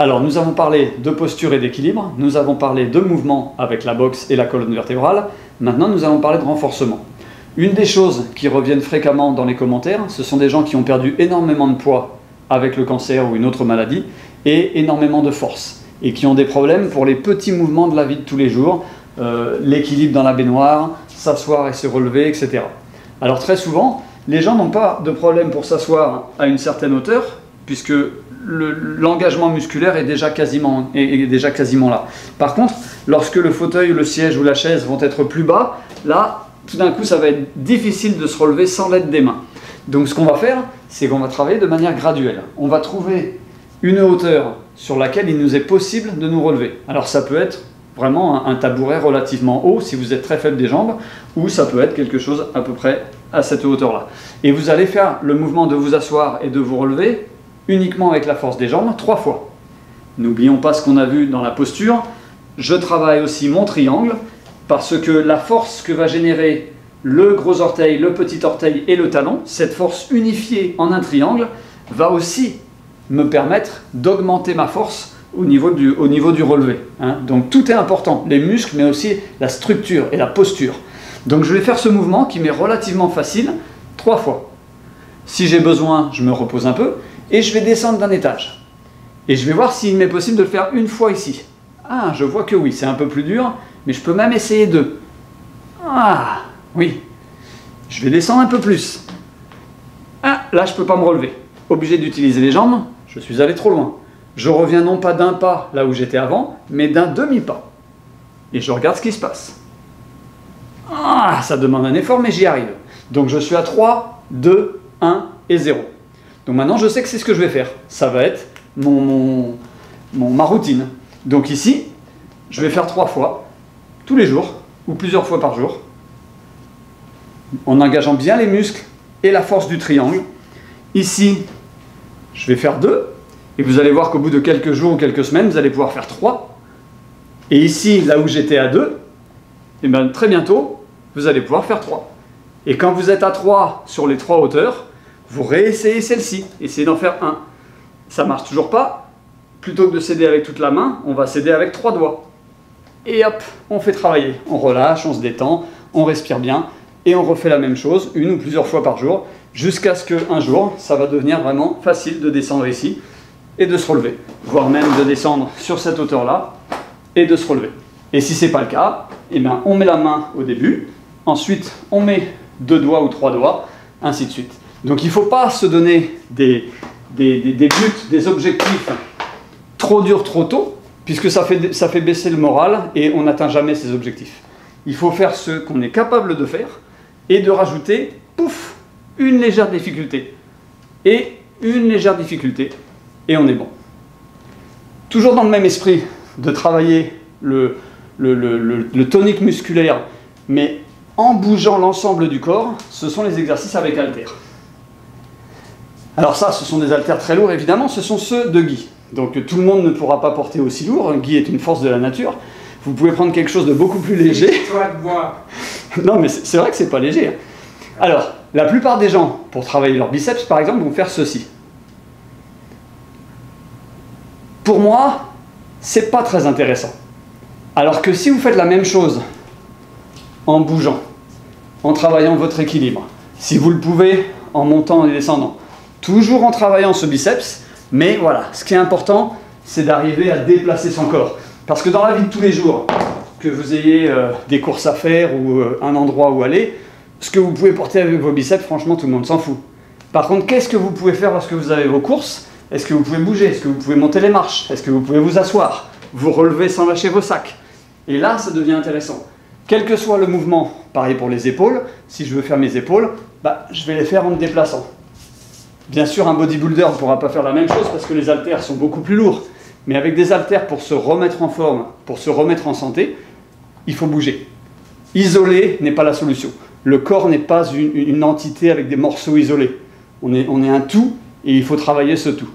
Alors, nous avons parlé de posture et d'équilibre, nous avons parlé de mouvement avec la boxe et la colonne vertébrale, maintenant nous allons parler de renforcement. Une des choses qui reviennent fréquemment dans les commentaires, ce sont des gens qui ont perdu énormément de poids avec le cancer ou une autre maladie, et énormément de force, et qui ont des problèmes pour les petits mouvements de la vie de tous les jours, l'équilibre dans la baignoire, s'asseoir et se relever, etc. Alors très souvent, les gens n'ont pas de problème pour s'asseoir à une certaine hauteur, puisque l'engagement musculaire est déjà quasiment là. Par contre, lorsque le fauteuil, le siège ou la chaise vont être plus bas, là, tout d'un coup, ça va être difficile de se relever sans l'aide des mains. Donc ce qu'on va faire, c'est qu'on va travailler de manière graduelle. On va trouver une hauteur sur laquelle il nous est possible de nous relever. Alors ça peut être vraiment un tabouret relativement haut si vous êtes très faible des jambes, ou ça peut être quelque chose à peu près à cette hauteur-là. Et vous allez faire le mouvement de vous asseoir et de vous relever uniquement avec la force des jambes 3 fois. N'oublions pas ce qu'on a vu dans la posture. Je travaille aussi mon triangle, parce que la force que va générer le gros orteil, le petit orteil et le talon, cette force unifiée en un triangle, va aussi me permettre d'augmenter ma force au niveau du relevé. Donc tout est important, les muscles, mais aussi la structure et la posture. Donc je vais faire ce mouvement qui m'est relativement facile 3 fois. Si j'ai besoin, je me repose un peu, et je vais descendre d'un étage. Et je vais voir s'il m'est possible de le faire une fois ici. Ah, je vois que oui, c'est un peu plus dur, mais je peux même essayer 2. Ah, oui. Je vais descendre un peu plus. Ah, là, je ne peux pas me relever. Obligé d'utiliser les jambes, je suis allé trop loin. Je reviens non pas d'un pas là où j'étais avant, mais d'un demi-pas. Et je regarde ce qui se passe. Ah, ça demande un effort, mais j'y arrive. Donc je suis à 3, 2, 1 et 0. Donc maintenant, je sais que c'est ce que je vais faire. Ça va être ma routine. Donc ici, je vais faire 3 fois, tous les jours, ou plusieurs fois par jour, en engageant bien les muscles et la force du triangle. Ici, je vais faire 2, et vous allez voir qu'au bout de quelques jours ou quelques semaines, vous allez pouvoir faire 3. Et ici, là où j'étais à 2, et bien très bientôt, vous allez pouvoir faire 3. Et quand vous êtes à 3 sur les 3 hauteurs, vous réessayez celle-ci, essayez d'en faire 1. Ça ne marche toujours pas, plutôt que de s'aider avec toute la main, on va s'aider avec 3 doigts. Et hop, on fait travailler. On relâche, on se détend, on respire bien, et on refait la même chose, une ou plusieurs fois par jour, jusqu'à ce qu'un jour, ça va devenir vraiment facile de descendre ici, et de se relever. Voire même de descendre sur cette hauteur-là, et de se relever. Et si ce n'est pas le cas, eh bien, on met la main au début, ensuite on met 2 doigts ou 3 doigts, ainsi de suite. Donc il ne faut pas se donner des buts, des objectifs trop durs trop tôt, puisque ça fait baisser le moral et on n'atteint jamais ses objectifs. Il faut faire ce qu'on est capable de faire et de rajouter, pouf, une légère difficulté. Et une légère difficulté, et on est bon. Toujours dans le même esprit de travailler le tonique musculaire, mais en bougeant l'ensemble du corps, ce sont les exercices avec haltères. Alors ça, ce sont des haltères très lourds, évidemment, ce sont ceux de Guy. Donc tout le monde ne pourra pas porter aussi lourd, Guy est une force de la nature. Vous pouvez prendre quelque chose de beaucoup plus léger. Toi de moi. Non, mais c'est vrai que c'est pas léger. Alors, la plupart des gens, pour travailler leurs biceps, par exemple, vont faire ceci. Pour moi, c'est pas très intéressant. Alors que si vous faites la même chose en bougeant, en travaillant votre équilibre, si vous le pouvez en montant et descendant, toujours en travaillant ce biceps, mais voilà, ce qui est important, c'est d'arriver à déplacer son corps. Parce que dans la vie de tous les jours, que vous ayez des courses à faire ou un endroit où aller, ce que vous pouvez porter avec vos biceps, franchement, tout le monde s'en fout. Par contre, qu'est-ce que vous pouvez faire lorsque vous avez vos courses? Est-ce que vous pouvez bouger? Est-ce que vous pouvez monter les marches? Est-ce que vous pouvez vous asseoir? Vous relever sans lâcher vos sacs? Et là, ça devient intéressant. Quel que soit le mouvement, pareil pour les épaules, si je veux faire mes épaules, je vais les faire en me déplaçant. Bien sûr, un bodybuilder ne pourra pas faire la même chose parce que les haltères sont beaucoup plus lourds. Mais avec des haltères pour se remettre en forme, pour se remettre en santé, il faut bouger. Isoler n'est pas la solution. Le corps n'est pas une entité avec des morceaux isolés. On est un tout et il faut travailler ce tout.